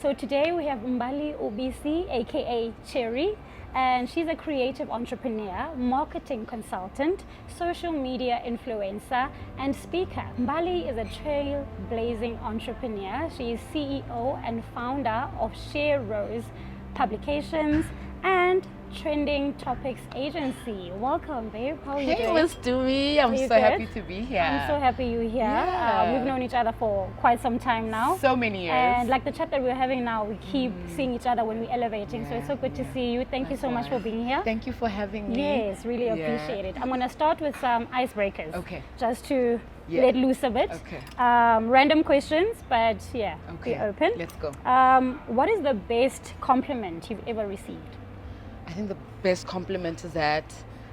So today we have Mbali Ubisi, aka Cherry, and she's a creative entrepreneur, marketing consultant, social media influencer, and speaker. Mbali is a trailblazing entrepreneur. She is CEO and founder of Share Rose Publications and Trending Topics Agency. Welcome, babe. How are you doing? Hey, Miss Dewey. I'm so happy to be here. I'm so happy you're here. Yeah. We've known each other for quite some time now. So many years. And like the chat that we're having now, we keep seeing each other when we're elevating. So it's so good to see you. Thank you so much for being here. Thank you for having me. Yes, really appreciate it. I'm going to start with some icebreakers. Okay. Just to let loose a bit. Okay. Random questions, but yeah, Okay. be open. Let's go. What is the best compliment you've ever received? I think the best compliment is that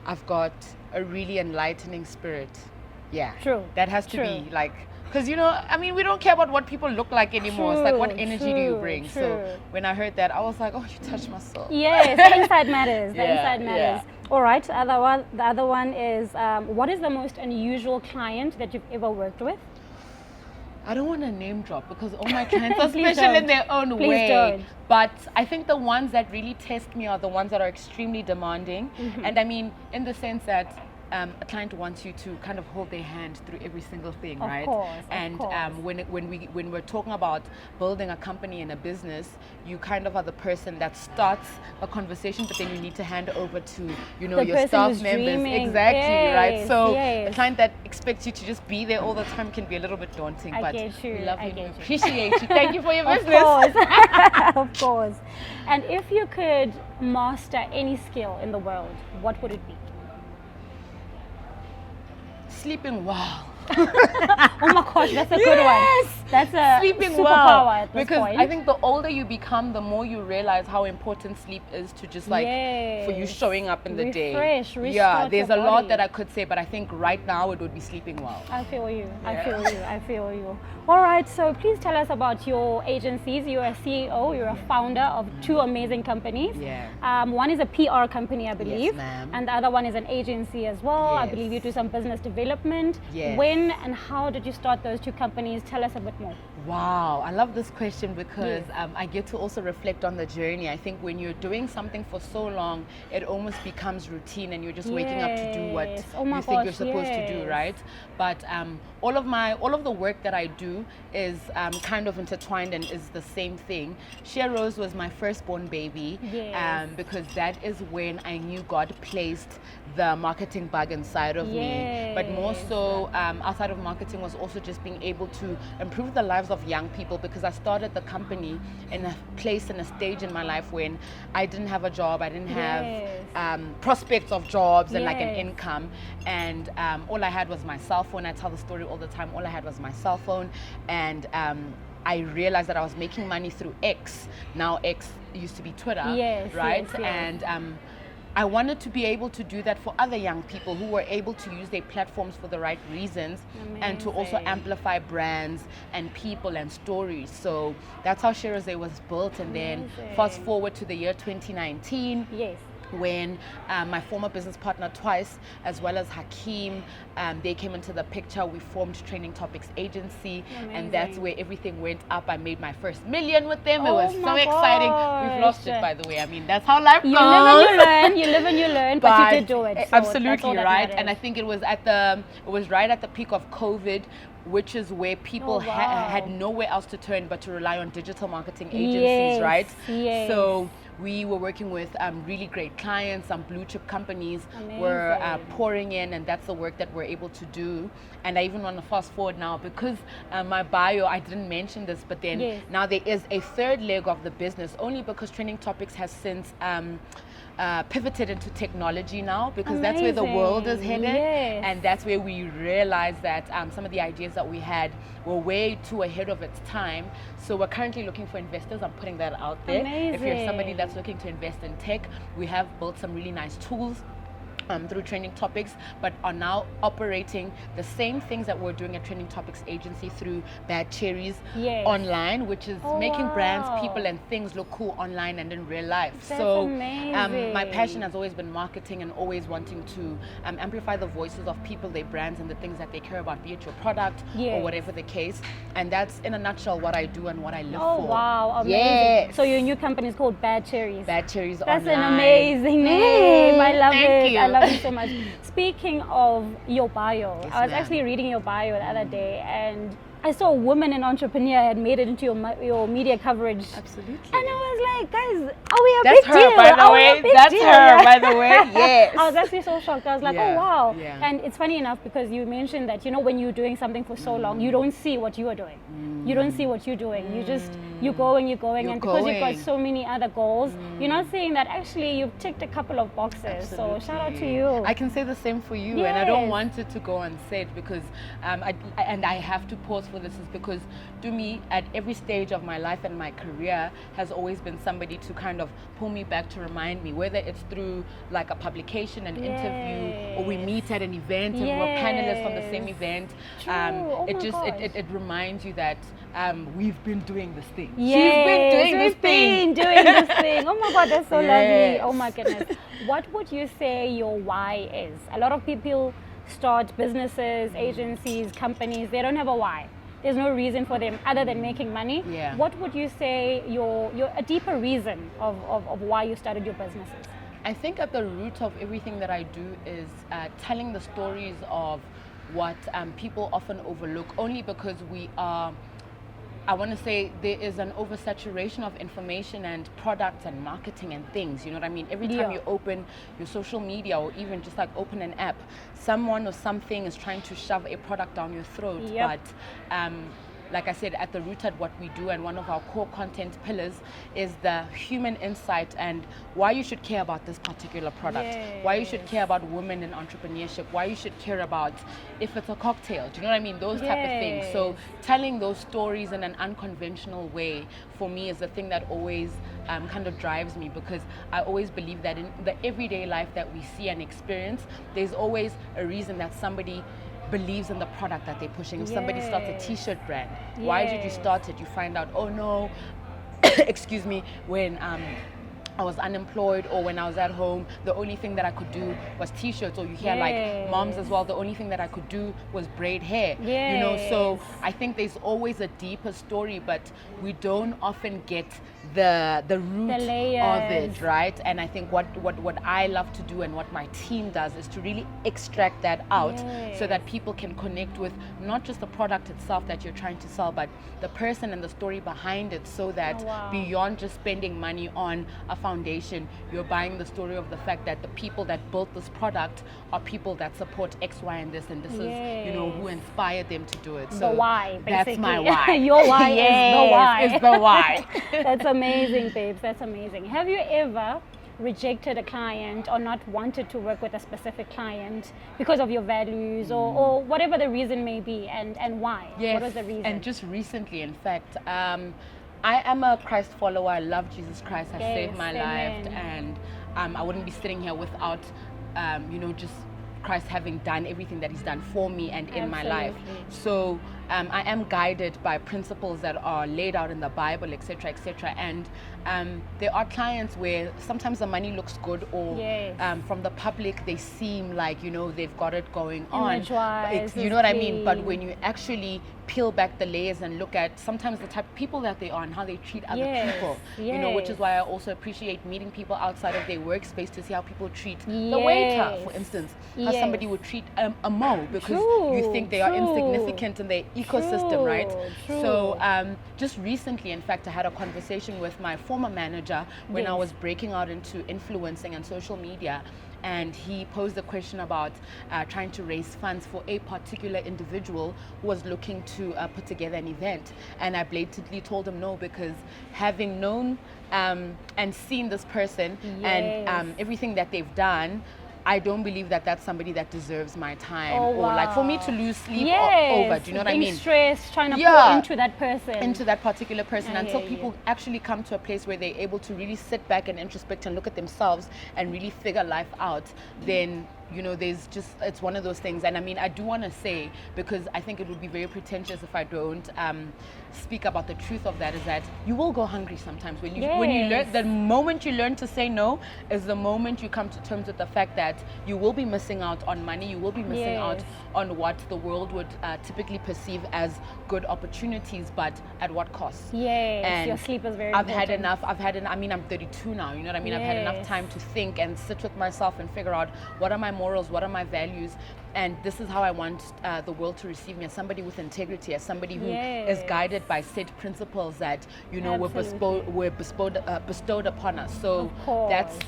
I've got a really enlightening spirit. Yeah. True. That has to True. be like, because we don't care about what people look like anymore. It's like, what energy do you bring? True. So when I heard that, I was like, oh, you touched my soul. Yes, the inside matters. The Yeah, inside matters. All right. The other one is, what is the most unusual client that you've ever worked with? I don't want to name drop because all my clients are Please special don't. in their own Please way. don't. But I think the ones that really test me are the ones that are extremely demanding. And I mean, in the sense that a client wants you to kind of hold their hand through every single thing, Of right? course, And of course. when we're talking about building a company and a business, you kind of are the person that starts a conversation, but then you need to hand over to The your person staff who's members. dreaming. Exactly, right? Yes, So yes. a client that expects you to just be there all the time can be a little bit daunting. I but get you, we love I you, get we you. appreciate you. Thank you for your Of business. course. Of course. And if you could master any skill in the world, what would it be? Sleeping well. Oh my gosh, that's a good one. That's a Sleeping superpower well. at this Because point. I think the older you become, the more you realize how important sleep is to just like for you Yes. showing up in the day. Refresh, Yeah, restart there's your a lot body. that I could say, but I think right now it would be sleeping well. I feel you. I Yeah. feel you. I feel you. All right. So please tell us about your agencies. You're a CEO. You're a founder of two amazing companies. Yeah. One is a PR company, I believe, ma'am. and the other one is an agency as well. I Yes. believe you do some business development. Yes. When and how did you start those two companies? Tell us a bit more. Wow, I love this question because Yes. I get to also reflect on the journey. I think when you're doing something for so long, it almost becomes routine and you're just waking up to do what Yes. Oh my you think you're gosh, supposed to do, yes. right? But all of the work that I do is kind of intertwined and is the same thing. Share Rose was my firstborn baby Yes. because that is when I knew God placed the marketing bug inside of me. But more Yes. so, outside of marketing was also just being able to improve the lives of young people because I started the company in a place, in a stage in my life when I didn't have a job, I didn't have Yes. prospects of jobs and like an Yes. income, and all I had was my cell phone. I tell the story all the time. All I had was my cell phone, and I realized that I was making money through X. Now X used to be Twitter, Yes, right? yes, yes. And I wanted to be able to do that for other young people who were able to use their platforms for the right reasons and to also Amazing. amplify brands and people and stories. So that's how Share Rose was built. And then fast Amazing. forward to the year 2019 Yes. when my former business partner Twice, as well as Hakeem, they came into the picture. We formed Training Topics Agency, and that's Amazing. where everything went up. I made my first million with them. It Oh was so my exciting. We've lost gosh. it, by the way. I mean, that's how life You goes. live and you learn. You live and you learn, but you did do it. So that's all Absolutely that right. matters. And I think it was right at the peak of COVID, which is where people Oh, wow. had nowhere else to turn but to rely on digital marketing agencies, Yes, right? yes. So we were working with really great clients. Some blue chip companies were Amazing. pouring in, and that's the work that we're able to do. And I even want to fast forward now because my bio, I didn't mention this, but then Yes. now there is a third leg of the business, only because Training Topics has since pivoted into technology now, because that's where the world is Amazing. headed. Yes. And that's where we realized that some of the ideas that we had were way too ahead of its time. So we're currently looking for investors. I'm putting that out there. If you're somebody Amazing. that's looking to invest in tech, we have built some really nice tools through Trending Topics, but are now operating the same things that we're doing at Trending Topics agency through Bad Cherries Yes. online, which is making brands, wow. people, and things look cool online and in real life. That's So amazing. my passion has always been marketing and always wanting to amplify the voices of people, their brands, and the things that they care about, be it your product or Yes. whatever the case. And that's in a nutshell what I do and what I live Oh for. wow, amazing. Yes. So your new company is called Bad Cherries. Bad Cherries That's online. an amazing name. I love Thank it. you. I love it so much. Speaking of your bio, Yes, I was ma'am. actually reading your bio the other day, and I saw a woman and entrepreneur had made it into your media coverage. Absolutely. And I was like, guys, are we a That's big her, deal? by the Are we a way. big That's deal? her, Yeah. by the way. Yes. I was actually so shocked. I was like, Yeah, oh wow. yeah. And it's funny enough because you mentioned that, you know, when you're doing something for so long, you don't see what you are doing. You don't see what you're doing. You just, you're going. You're And because you've got going. so many other goals, you're not seeing that actually you've ticked a couple of boxes. So shout out to Absolutely. you. I can say the same for you, and I don't Yes. want it to go unsaid because I have to pause for this is because to me at every stage of my life and my career has always been somebody to kind of pull me back to remind me, whether it's through like a publication, an interview, or we meet at an event and we're panelists on the same Yes. event. True. Oh it my just gosh. it reminds you that we've been doing this thing. Yes, She's been doing this we've been thing. doing this thing. Oh my God, that's so lovely. Yes. Oh my goodness. What would you say your why is? A lot of people start businesses, agencies, companies. They don't have a why. There's no reason for them other than making money. Yeah. What would you say your a deeper reason of why you started your businesses? I think at the root of everything that I do is telling the stories of what people often overlook, only because we are, I want to say there is an oversaturation of information and products and marketing and things, you know what I mean? Every time Yeah. you open your social media or even just like open an app, someone or something is trying to shove a product down your throat. Yep. But like I said, at the root at what we do and one of our core content pillars is the human insight and why you should care about this particular product, why you should care about women in entrepreneurship, why you should care about if it's a cocktail, do you know what I mean? Those type of things. So telling those stories in an unconventional way for me is the thing that always kind of drives me, because I always believe that in the everyday life that we see and experience, there's always a reason that somebody believes in the product that they're pushing. If somebody starts a t-shirt brand, why did you start it? You find out, oh no, excuse me, when I was unemployed or when I was at home, the only thing that I could do was t-shirts, or you hear like moms as well, the only thing that I could do was braid hair, you know. So I think there's always a deeper story, but we don't often get the root of it, right? And I think what I love to do and what my team does is to really extract that out so that people can connect with not just the product itself that you're trying to sell, but the person and the story behind it, so that beyond just spending money on a foundation, you're buying the story of the fact that the people that built this product are people that support X, Y, and this is, you know, who inspired them to do it. So the why, basically. That's my why. Your why is the why. It's the why. That's amazing, babes. That's amazing. Have you ever rejected a client or not wanted to work with a specific client because of your values or whatever the reason may be, and why? Yes. What was the reason? And just recently, in fact, I am a Christ follower. I love Jesus Christ. Has saved my life, and I wouldn't be sitting here without, you know, just Christ having done everything that He's done for me and in my life. So I am guided by principles that are laid out in the Bible, etc., etc. And there are clients where sometimes the money looks good, or from the public they seem like, you know, they've got it going on. You know what I mean? But when you actually peel back the layers and look at sometimes the type of people that they are and how they treat other people, you know, which is why I also appreciate meeting people outside of their workspace to see how people treat the waiter, for instance, how somebody would treat a mo, because you think they are insignificant in their ecosystem, right? So just recently, in fact, I had a conversation with my former manager when I was breaking out into influencing and social media, and he posed a question about trying to raise funds for a particular individual who was looking to put together an event. And I blatantly told him no, because having known and seen this person and everything that they've done, I don't believe that that's somebody that deserves my time, or like for me to lose sleep over. Do you know what I mean? Stress, trying to pour into that person, into that particular person, until people actually come to a place where they're able to really sit back and introspect and look at themselves and really figure life out. Then you know, it's one of those things. And I mean, I do want to say, because I think it would be very pretentious if I don't speak about the truth of that, is that you will go hungry sometimes. When you learn, the moment you learn to say no is the moment you come to terms with the fact that you will be missing out on money, you will be missing out on what the world would typically perceive as good opportunities, but at what cost? Yes, and your sleep is very I've important. had enough. I mean, I'm 32 now, you know what I mean? I've had enough time to think and sit with myself and figure out what are my morals, what are my values, and this is how I want the world to receive me, as somebody with integrity, as somebody who is guided by set principles that, you know, were bestowed upon us. So that's,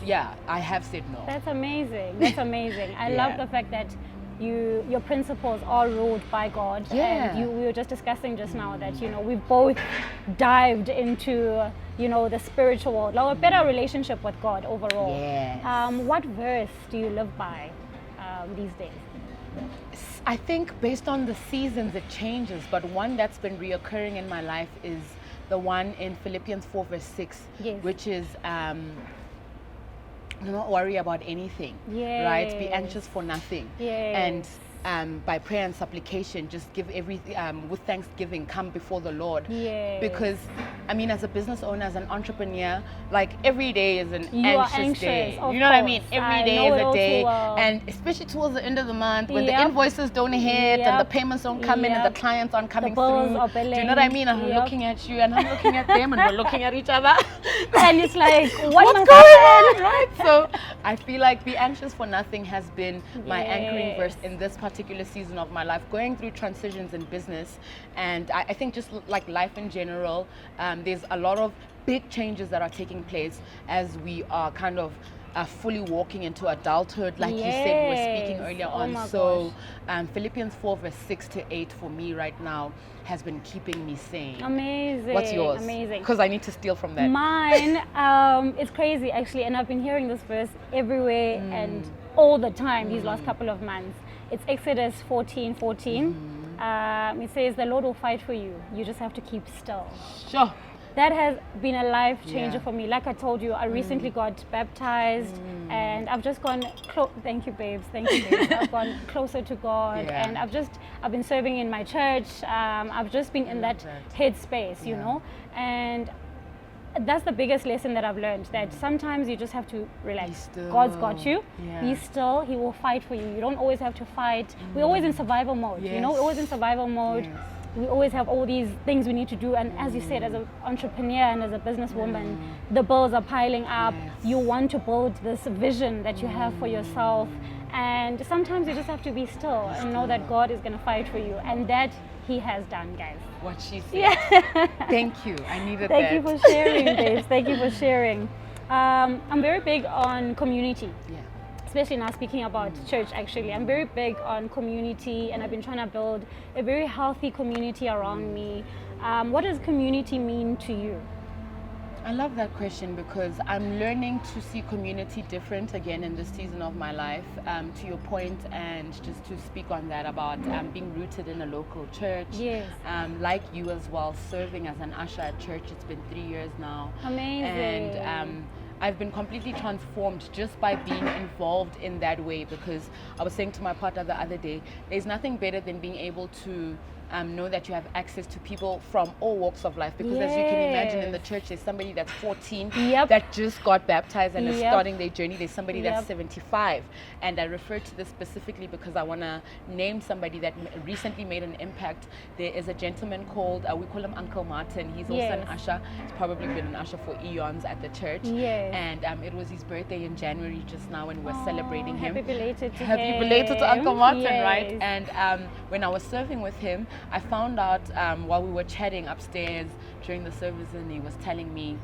I have said no. That's amazing. That's amazing. I love the fact that your principles are ruled by God. And we were just discussing just now that, you know, we've both dived into, you know, the spiritual world, like a better relationship with God overall. What verse do you live by these days? I think based on the seasons it changes, but one that's been reoccurring in my life is the one in Philippians 4 verse 6, which is do not worry about anything, right? Be anxious for nothing. And by prayer and supplication, just give everything with thanksgiving, come before the Lord. Because I mean, as a business owner, as an entrepreneur, like every day is an anxious day. You know what I mean? Every day is a day, and especially towards the end of the month when the invoices don't hit and the payments don't come in and the clients aren't coming through. Do you know what I mean? And I'm looking at you and I'm looking at them and we're looking at each other. And it's like, what's going on, right? So I feel like be anxious for nothing has been my anchoring verse in this particular season of my life, going through transitions in business. And I think just like life in general, there's a lot of big changes that are taking place as we are kind of fully walking into adulthood, like you said, we were speaking earlier on. So Philippians 4 verse 6 to 8 for me right now has been keeping me sane. Amazing. What's yours? Amazing. Because I need to steal from that. Mine, it's crazy actually, and I've been hearing this verse everywhere and all the time these last couple of months. It's Exodus 14:14. It says, the Lord will fight for you. You just have to keep still. Sure. That has been a life changer for me. Like I told you, I recently got baptized and I've just gone, thank you babes, I've gone closer to God and I've been serving in my church. I've just been in that headspace, you know, and that's the biggest lesson that I've learned, that sometimes you just have to relax. God's got you. Be still. He will fight for you. You don't always have to fight. We're always in survival mode, you know, we're always in survival mode. We always have all these things we need to do, and as you said, as an entrepreneur and as a businesswoman, the bills are piling up. You want to build this vision that you have for yourself, and sometimes you just have to be still and know that God is going to fight for you, and that He has done, guys. What she said. Thank you. I needed that. Thank you for sharing, babes. Thank you for sharing. I'm very big on community. Especially now speaking about church, actually. I'm very big on community, and I've been trying to build a very healthy community around me. What does community mean to you? I love that question because I'm learning to see community different again in this season of my life. To your point, and just to speak on that about being rooted in a local church. Like you as well, serving as an usher at church. It's been 3 years now. Amazing. And I've been completely transformed just by being involved in that way, because I was saying to my partner the other day, there's nothing better than being able to know that you have access to people from all walks of life, because as you can imagine, in the church there's somebody that's 14 that just got baptized and is starting their journey. There's somebody that's 75, and I refer to this specifically because I want to name somebody that recently made an impact. There is a gentleman called, we call him Uncle Martin. He's also an usher. He's probably been an usher for eons at the church, and it was his birthday in January just now, and we're celebrating him. Happy belated to Happy belated to Uncle Martin, right? And when I was serving with him, I found out while we were chatting upstairs during the service, and he was telling me,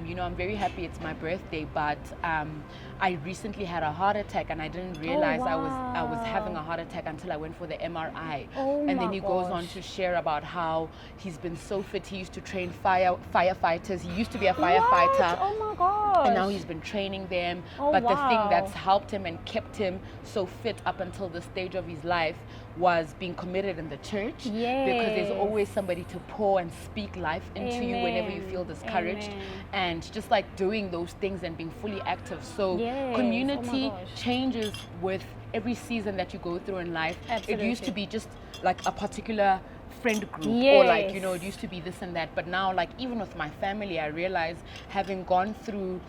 you know, I'm very happy it's my birthday, but I recently had a heart attack, and I didn't realize I was having a heart attack until I went for the MRI. And then he goes on to share about how he's been so fit. He used to train firefighters. He used to be a firefighter. Oh my gosh. And now he's been training them. But the thing that's helped him and kept him so fit up until the stage of his life was being committed in the church, because there's always somebody to pour and speak life into you whenever you feel discouraged, and just like doing those things and being fully active. So community changes with every season that you go through in life, Absolutely. it used to be just like a particular friend group, Yes. or like, you know, it used to be this and that. But now, like, even with my family, I realize, having gone through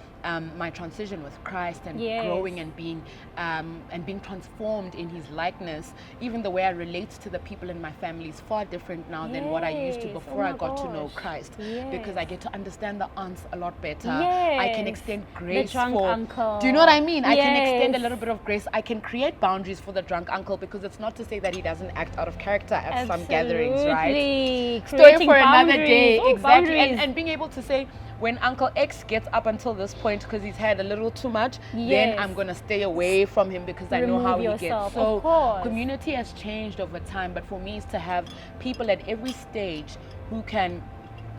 my transition with Christ and Yes. growing and being transformed in His likeness, even the way I relate to the people in my family is far different now than what I used to Yes. before Oh I my got to know gosh. Christ. Yes. Because I get to understand the aunts a lot better. Yes. I can extend grace drunk for uncle. Do you know what I mean? I can extend a Yes. little bit of grace. I can create boundaries for the drunk uncle, because it's not to say that he doesn't act out of character at some gatherings, right? Absolutely. Story Creating for another boundaries. day. Oh, Exactly. boundaries. And being able to say, when Uncle X gets up until this point because he's had a little too much, Yes. then I'm going to stay away from him because I know how Remove he gets. yourself, So of course. community has changed over time, but for me it's to have people at every stage who can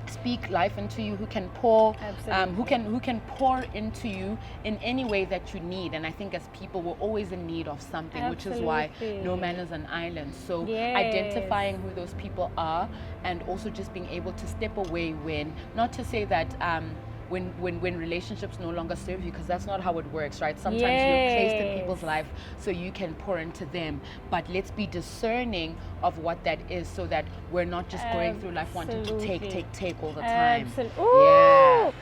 speak life into you, who can pour, who can pour into you in any way that you need. And I think as people, we're always in need of something, which is why no man is an island. So Yes. identifying who those people are, and also just being able to step away when, not to say that when relationships no longer serve you, because that's not how it works, right? Sometimes you're placed in people's life so you can pour into them, but let's be discerning of what that is, so that we're not just going through life wanting to take all the time. Absolutely. Yeah.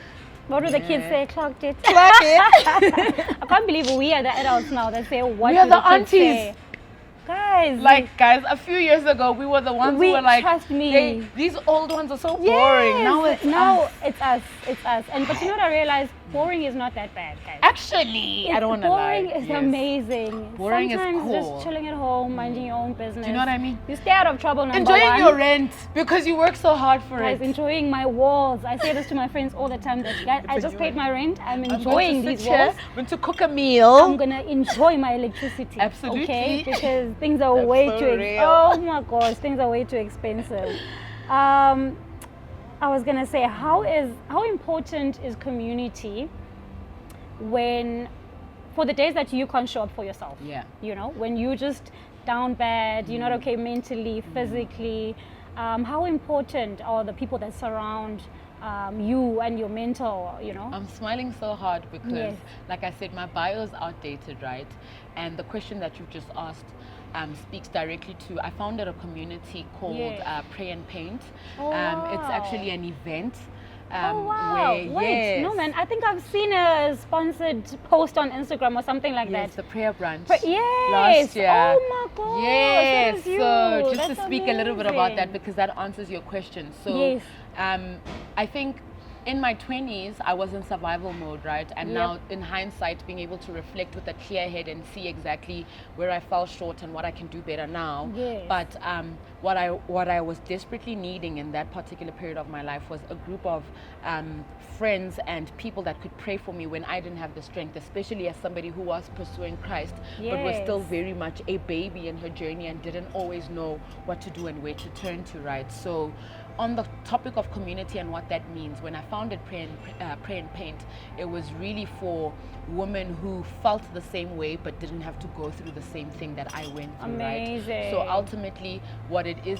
What do the kids say? Clocked it. Clock it. I can't believe we are the adults now that say, what We are do the the kids aunties. say? Guys, Like, guys, a few years ago, we were the ones who were like, trust me. "Hey, these old ones are so boring." Now it's us. it's us. It's us. And but you know what I realized? Boring is not that bad, guys. Actually, I don't want to lie. Boring is Yes. amazing. Boring is Sometimes cool. just chilling at home, minding your own business. Do you know what I mean? You stay out of trouble, number Enjoying one. your rent because you work so hard for Guys, it. enjoying my walls. I say this to my friends all the time. That guys, I just paid my rent. I'm enjoying these walls. I'm going to cook a meal. I'm gonna enjoy my electricity. Absolutely. Okay, because things are way so too. real. Oh my gosh, things are way too expensive. I was gonna say, how important is community when, for the days that you can't show up for yourself? Yeah. You know, when you just down bad, you're not okay mentally, physically. How important are the people that surround you and your mentor? You know. I'm smiling so hard because, Yes. like I said, my bio is outdated, right? And the question that you've just asked speaks directly to, I founded a community called Yes. Pray and Paint. Oh, It's wow. actually an event. Oh wow! Where, Wait, yes, no man. I think I've seen a sponsored post on Instagram or something like yes, that. the prayer brunch. Yes. Last year. Oh my gosh. Yes. That is you. So just That's to speak a little bit about that, amazing. because that answers your question. So Yes. I think in my 20s, I was in survival mode, right? And Yep. now in hindsight, being able to reflect with a clear head and see exactly where I fell short and what I can do better now. Yes. But what I was desperately needing in that particular period of my life was a group of friends and people that could pray for me when I didn't have the strength, especially as somebody who was pursuing Christ, but was still Yes. very much a baby in her journey and didn't always know what to do and where to turn to, right? So on the topic of community and what that means, when I founded Pray and Paint, it was really for women who felt the same way but didn't have to go through the same thing that I went through, Amazing. right? So ultimately what it is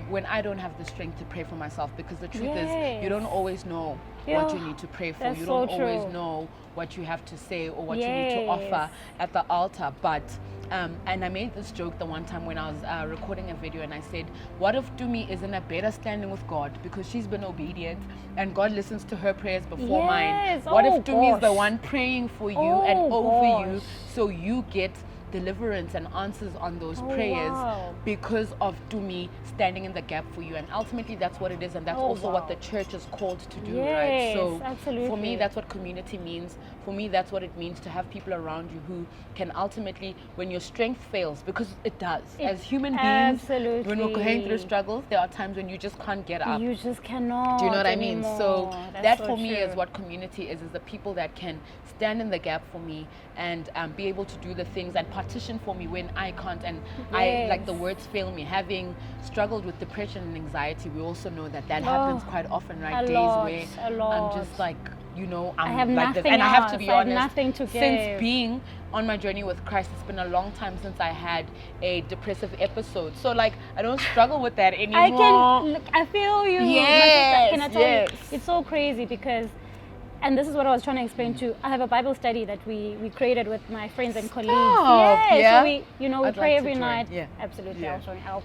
when I don't have the strength to pray for myself, because the truth is you don't always know what you need to pray for. That's You don't so always true. know what you have to say or what you need to offer at the altar. But and I made this joke the one time when I was recording a video, and I said, what if Dumi is in a better standing with God because she's been obedient and God listens to her prayers before mine? Yes. What Oh, if Dumi is the gosh. one praying for you and over you, gosh. so you get deliverance and answers on those prayers wow. because of Dumi standing in the gap for you? And ultimately that's what it is, and that's also what the church is called to do, right? Yes, So absolutely. for me, that's what community means. For me, that's what it means to have people around you who can ultimately, when your strength fails, because it does, as human beings, when we're going through absolutely. struggles, there are times when you just can't get up. You just cannot. Do you know what I mean? So anymore. That's that so for me true. is what community is the people that can stand in the gap for me and be able to do the things and partition for me when I can't. And I, like, the words fail me. Having struggled with depression and anxiety, we also know that happens quite often, right? a Days lot, where a lot. I'm just like, you know, I I'm have like this. nothing And I have to else. be I have honest, nothing to since give. being on my journey with Christ, it's been a long time since I had a depressive episode. So like, I don't struggle with that anymore. I feel you. Yes, Can I tell yes. you? It's so crazy because and this is what I was trying to explain too. I have a Bible study that we created with my friends and colleagues. Yeah. So we I'd pray like every to join. night. Yeah. Absolutely. Yeah.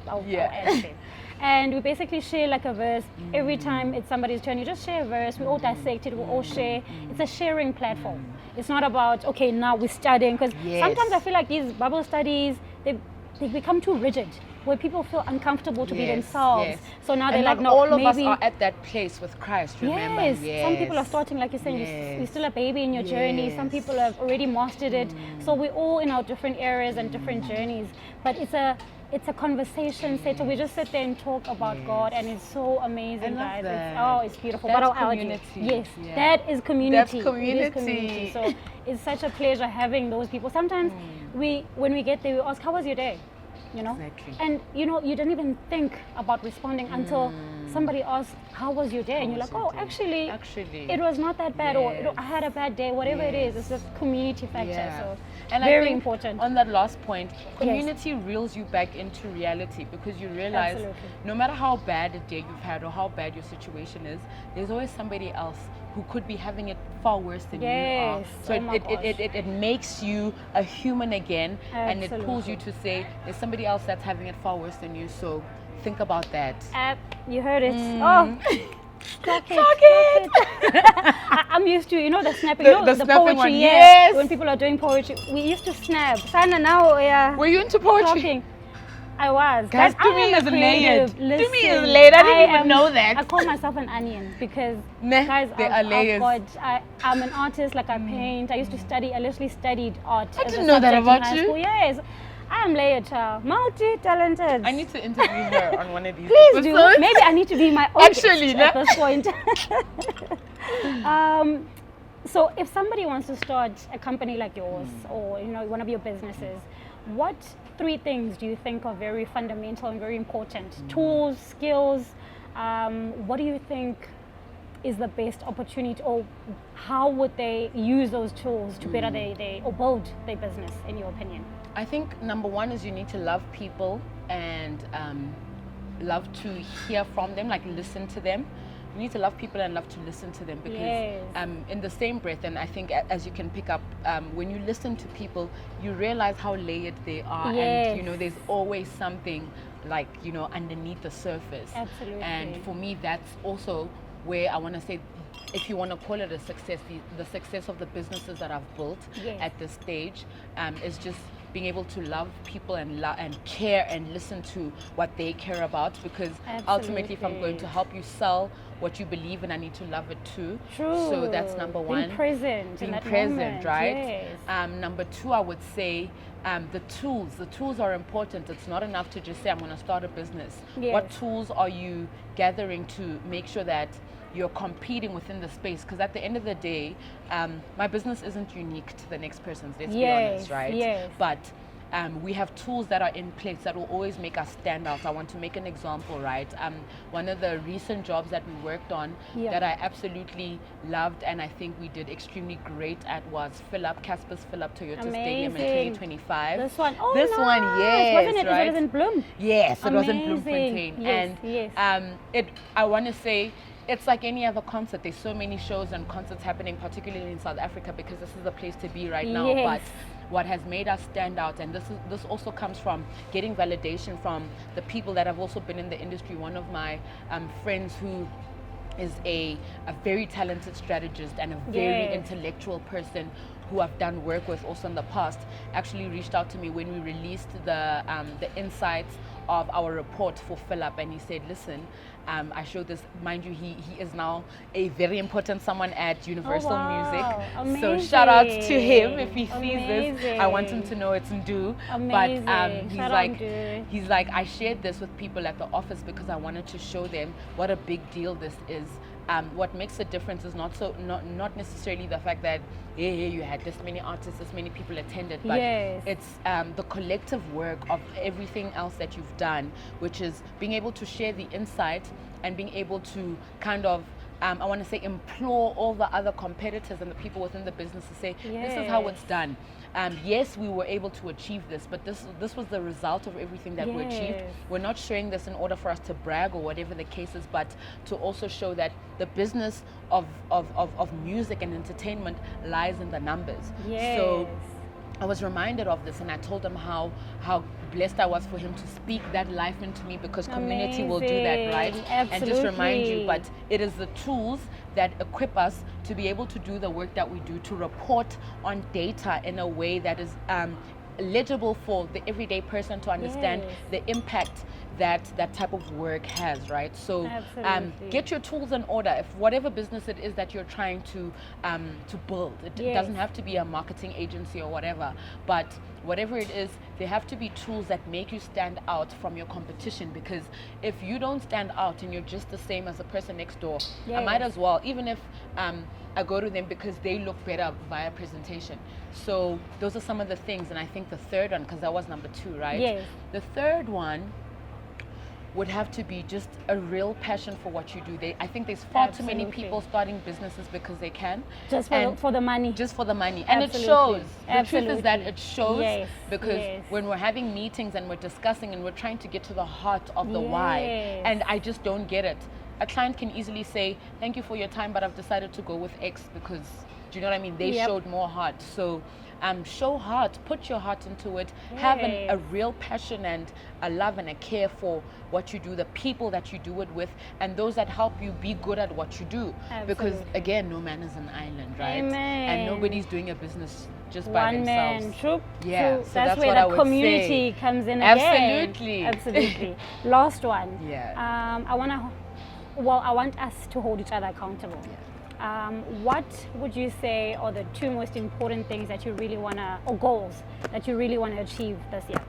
I'll Yeah. add them. And we basically share like a verse every time it's somebody's turn. You just share a verse. We all dissect it. We all share. It's a sharing platform. It's not about okay now we're studying, because sometimes I feel like these Bible studies they become too rigid, where people feel uncomfortable to be themselves. So now they're not like, no, all of maybe us are at that place with Christ, remember? Yes. Some people are starting, like you're saying, you're still a baby in your journey. Some people have already mastered it. So we're all in our different areas and different journeys. But it's a conversation set. So we just sit there and talk about God, and it's so amazing, guys. It's beautiful. That's but I'll community. argue. Yes, Yeah. that is community. That's community. It is community. So it's such a pleasure having those people. Sometimes when we get there, we ask, how was your day? You know, Exactly. and you know, you don't even think about responding until somebody asks, how was your day? And you're like, oh, actually it was not that bad, or I had a bad day, whatever it is. It's a community factor. So and very I think important. On that last point, community reels you back into reality, because you realize no matter how bad a day you've had or how bad your situation is, there's always somebody else who could be having it far worse than you are. So it makes you a human again, and it pulls you to say there's somebody else that's having it far worse than you. So think about that. You heard it. Oh. Clock it. I'm used to, the snapping, the snapping poetry. One. Yes. When people are doing poetry, we used to snap. Sana now, Were you into poetry? Clocking. I was. Guys, to me is layered. To me is layered. I didn't even know that. I call myself an onion because, guys, there are layers. I'm an artist, like I paint. I used to study, I literally studied art. I didn't know that about you. Yes. I am layered, child. Multi-talented. I need to interview her on one of these Please episodes. do. Maybe I need to be my own Actually, at this point. So if somebody wants to start a company like yours, or one of your businesses, what 3 things do you think are very fundamental and very important? Tools, skills. What do you think is the best opportunity, or how would they use those tools to better or build their business, in your opinion? I think number 1 is you need to love people and love to hear from them, like listen to them. You need to love people and love to listen to them, because in the same breath, and I think as you can pick up, when you listen to people, you realize how layered they are, and there's always something like underneath the surface. Absolutely. And for me, that's also where I want to say, if you want to call it a success, the success of the businesses that I've built at this stage is just being able to love people and care and listen to what they care about, because ultimately, if I'm going to help you sell what you believe in, I need to love it too. True. So that's number 1. Being present. Being in that present, moment. right? Yes. Number 2, I would say the tools. The tools are important. It's not enough to just say, I'm going to start a business. Yes. What tools are you gathering to make sure that you're competing within the space? Because at the end of the day, my business isn't unique to the next person's, let's be honest, right? Yes. But we have tools that are in place that will always make us stand out. I want to make an example, right? One of the recent jobs that we worked on that I absolutely loved, and I think we did extremely great at, was Casper's Fill Up Toyota Stadium in 2025. This one, yes, wasn't it? right? It was in Bloem. Yes, it was in Bloemfontein. Yes, and I want to say, it's like any other concert. There's so many shows and concerts happening, particularly in South Africa, because this is the place to be right now. Yes. But what has made us stand out, and this also comes from getting validation from the people that have also been in the industry. One of my friends who is a very talented strategist and a very intellectual person who I've done work with also in the past, actually reached out to me when we released the insights of our report for Fill Up, and he said, listen, I showed this, mind you, he is now a very important someone at Universal Music. Amazing. So shout out to him if he sees this. I want him to know it's Ndu. Amazing. But he's like, I shared this with people at the office because I wanted to show them what a big deal this is. What makes a difference is not necessarily the fact that you had this many artists, this many people attended, but it's the collective work of everything else that you've done, which is being able to share the insight and being able to kind of I want to say, implore all the other competitors and the people within the business to say, this is how it's done. Yes, we were able to achieve this, but this was the result of everything that we achieved. We're not showing this in order for us to brag or whatever the case is, but to also show that the business of music and entertainment lies in the numbers. So I was reminded of this, and I told him how blessed I was for him to speak that life into me, because community will do that, right? Absolutely. And just remind you, but it is the tools that equip us to be able to do the work that we do, to report on data in a way that is legible for the everyday person to understand the impact that type of work has, right? So get your tools in order. If whatever business it is that you're trying to build, it doesn't have to be a marketing agency or whatever, but whatever it is, there have to be tools that make you stand out from your competition, because if you don't stand out and you're just the same as the person next door, I might as well, even if I go to them because they look better via presentation. So those are some of the things. And I think the third one, because that was number 2, right? The third one would have to be just a real passion for what you do. I think there's far too many people starting businesses because they can. Just for the money. Just for the money. And it shows. The truth is that it shows, because when we're having meetings and we're discussing and we're trying to get to the heart of the why, and I just don't get it. A client can easily say, thank you for your time, but I've decided to go with X because, do you know what I mean? They showed more heart. So show heart, put your heart into it, have a real passion and a love and a care for what you do, the people that you do it with, and those that help you be good at what you do. Because again, no man is an island, right? Amen. And nobody's doing a business just by themselves. One man, true. Yeah, true. so that's what where I the would community say. comes in Absolutely. again. Absolutely. Last one. Yeah. I want us to hold each other accountable. What would you say are the 2 most important things that you really want to, or goals that you really want to achieve this year?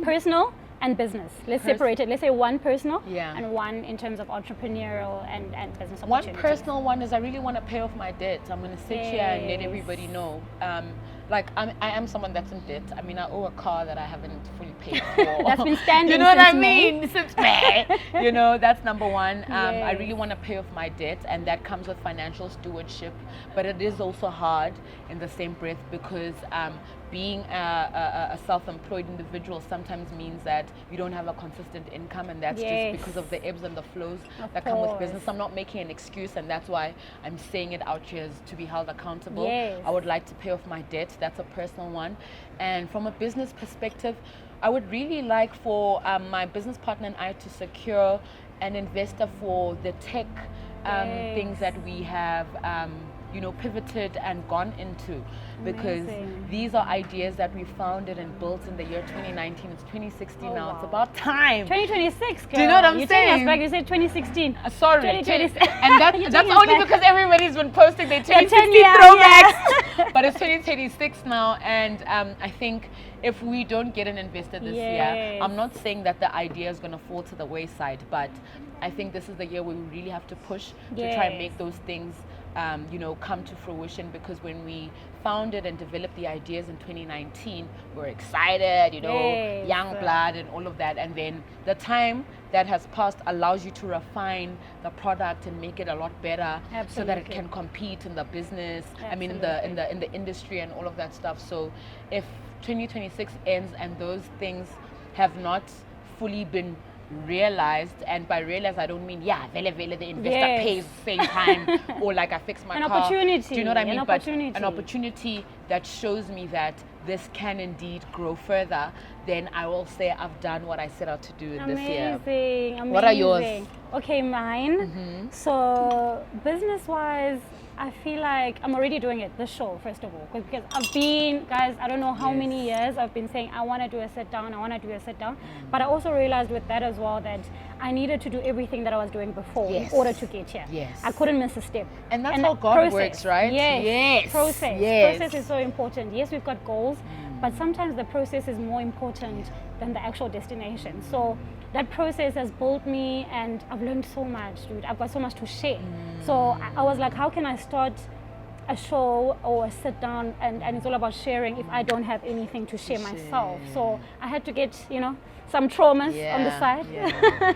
Personal and business. Let's separate it. Let's say one personal and one in terms of entrepreneurial and business opportunities. One personal one is I really want to pay off my debt. I'm going to sit here and let everybody know. I am someone that's in debt. I mean, I owe a car that I haven't fully paid for. That's been standing. You know what I May. mean? Since May. You know, that's number one. I really want to pay off my debt, and that comes with financial stewardship. But it is also hard in the same breath, because being a self-employed individual sometimes means that you don't have a consistent income, and that's just because of the ebbs and the flows that come with business. I'm not making an excuse, and that's why I'm saying it out here, is to be held accountable. I would like to pay off my debt. That's a personal one. And from a business perspective, I would really like for my business partner and I to secure an investor for the tech things that we have pivoted and gone into, because these are ideas that we founded and built in the year 2019. It's 2016 now. Wow. It's about time. 2026, girl. Do you know what I'm saying? Us back, you said 2016. Sorry. 2026. And that's only because everybody's been posting their 2016 throwbacks. But it's 2026 now, and I think if we don't get an investor this year, I'm not saying that the idea is going to fall to the wayside, but I think this is the year where we really have to push to try and make those things come to fruition, because when we founded and developed the ideas in 2019, we're excited, young blood and all of that, and then the time that has passed allows you to refine the product and make it a lot better so that it can compete in the business, in the industry and all of that stuff. So if 2026 ends and those things have not fully been realized, and by realize I don't mean the investor pays same time or like I fix my car. Opportunity. Do you know what I mean? But an opportunity that shows me that this can indeed grow further, then I will say I've done what I set out to do this year. Amazing. What are yours? Okay, mine. So business-wise, I feel like I'm already doing it, this show, first of all, because I've been, guys, I don't know how many years I've been saying I want to do a sit down, but I also realized with that as well that I needed to do everything that I was doing before in order to get here. I couldn't miss a step. And that's how God works, right? Process is so important. Yes, we've got goals, but sometimes the process is more important than the actual destination. So that process has built me, and I've learned so much, dude. I've got so much to share. So I was like, how can I start a show or a sit down and it's all about sharing if I don't have anything to share myself. So I had to get, some traumas on the side,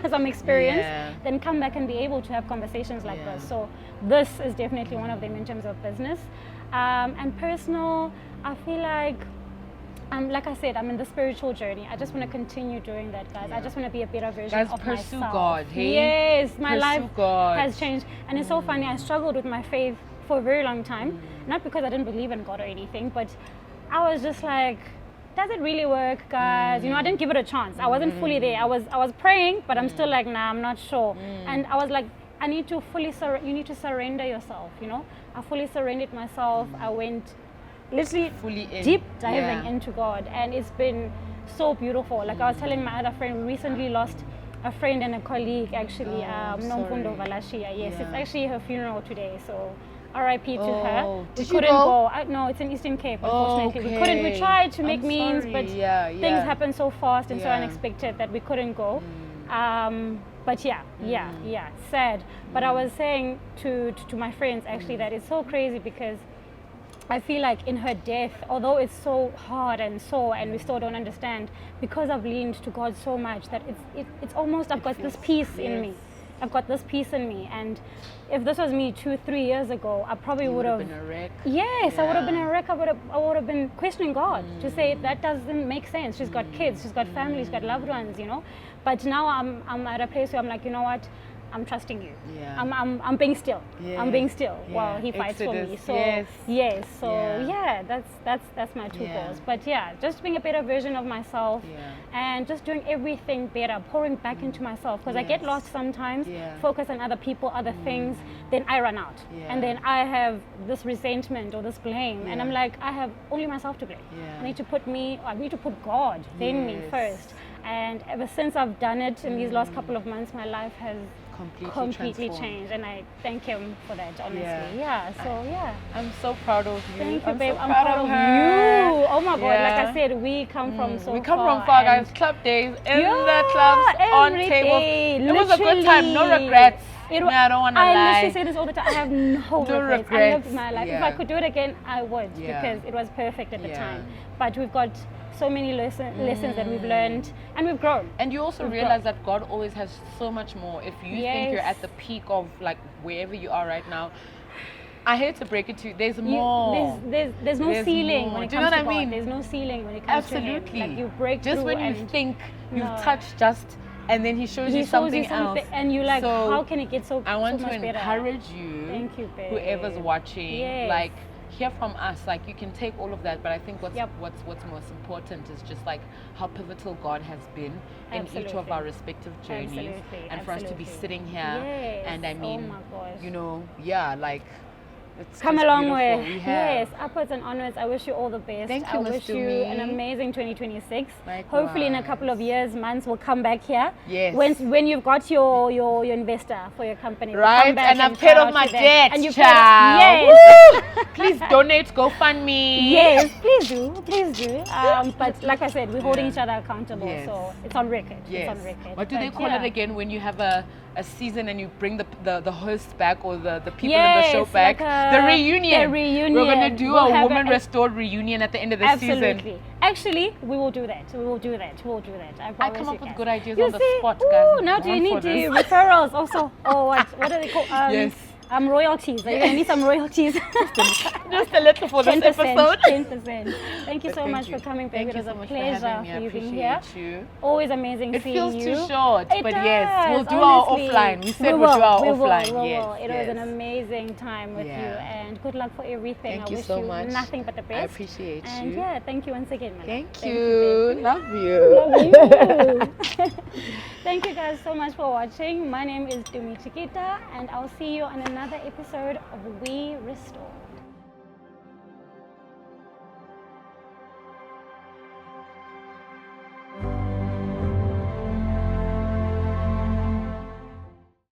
some experience, then come back and be able to have conversations like this. So this is definitely one of them in terms of business. And personal, I feel like I said, I'm in the spiritual journey. I just want to continue doing that, guys. I just want to be a better version of myself. Pursue God, hey? Yes, my life has changed. And it's so funny, I struggled with my faith for a very long time. Not because I didn't believe in God or anything, but I was just like, does it really work, guys? I didn't give it a chance. I wasn't fully there. I was praying, but I'm still like, nah, I'm not sure. And I was like, I need to you need to surrender yourself, I fully surrendered myself. I went literally fully deep diving into God, and it's been so beautiful. Like I was telling my other friend, we recently lost a friend and a colleague, actually, Nomfundo Valashia. Yes, it's actually her funeral today, so RIP to her. We couldn't go. No, it's in Eastern Cape, unfortunately. We tried to make means, but things happened so fast and so unexpected that we couldn't go. But sad. But I was saying to my friends, actually, that it's so crazy because I feel like in her death, although it's so hard and we still don't understand, because I've leaned to God so much that it's almost, I've got this peace in me. I've got this peace in me. And if this was me 2-3 years ago, I probably would have been a wreck. Yes, I would have been a wreck. I would have been questioning God to say that doesn't make sense. She's got kids, she's got family, she's got loved ones, But now I'm at a place where I'm like, you know what? I'm trusting you. I'm being still. I'm being still while he fights for me. So that's my two goals. But just being a better version of myself and just doing everything better, pouring back into myself, because I get lost sometimes, focus on other people, other things, then I run out. And then I have this resentment or this blame, and I'm like, I have only myself to blame. I need to put God in me first. And ever since I've done it in these last couple of months, my life has completely changed, and I thank him for that, honestly. I'm so proud of you. Thank you, babe. I'm proud of you. Oh my God, like I said, we come from so far. We come from far, guys. Club days in the clubs, on tables. It was a good time, no regrets. I don't want to lie. I literally say this all the time. I have no regrets. I loved my life. If I could do it again, I would, because it was perfect at the time. But we've got so many lessons that we've learned, and we've grown. And you also realize that God always has so much more. If you think you're at the peak of like wherever you are right now, I hate to break it to you, there's more. There's no ceiling when it comes to God. There's no ceiling when it comes to Him. Like you break just through when you think you've touched and then He shows you something else. And you're like, so how can it get so I want so to encourage you, thank you, babe. Whoever's watching, like, hear from us. Like, you can take all of that, but I think what's most important is just like how pivotal God has been in each of our respective journeys, and for us to be sitting here, and I mean, like, it's come a long way. Yes, upwards and onwards. I wish you all the best. Thank you, I wish you an amazing 2026. Hopefully in a couple of years, months, we'll come back here. Yes. When you've got your investor for your company. Right, and I've paid off my debt. And you yes. Please donate, GoFundMe. Yes, please do. But like I said, we're holding each other accountable, so it's on record. Yes. It's on record. What do they call it again when you have a season and you bring the hosts back, or the people in the show back? Like the reunion. We're going to do a Woman Restored reunion at the end of the season. Absolutely. Actually, we will do that. I come up with good ideas on the spot, guys. Now do you need referrals also? Or what are they called? Yes. Royalties. Are you going to need some royalties? Just a little for this episode. 10%. Thank you so much for coming, baby. It was a pleasure for you being here. Always amazing seeing you. It feels too short, but yes, we'll do honestly, our offline. We said we'll do our offline. Yes, it was an amazing time with you, and good luck for everything. Thank I wish so you much. Nothing but the best. I appreciate you. And thank you once again, my Thank love. you. Thank Love you. Love you. Thank you guys so much for watching. My name is Dumi Chiquita, and I'll see you on another episode of We Restore.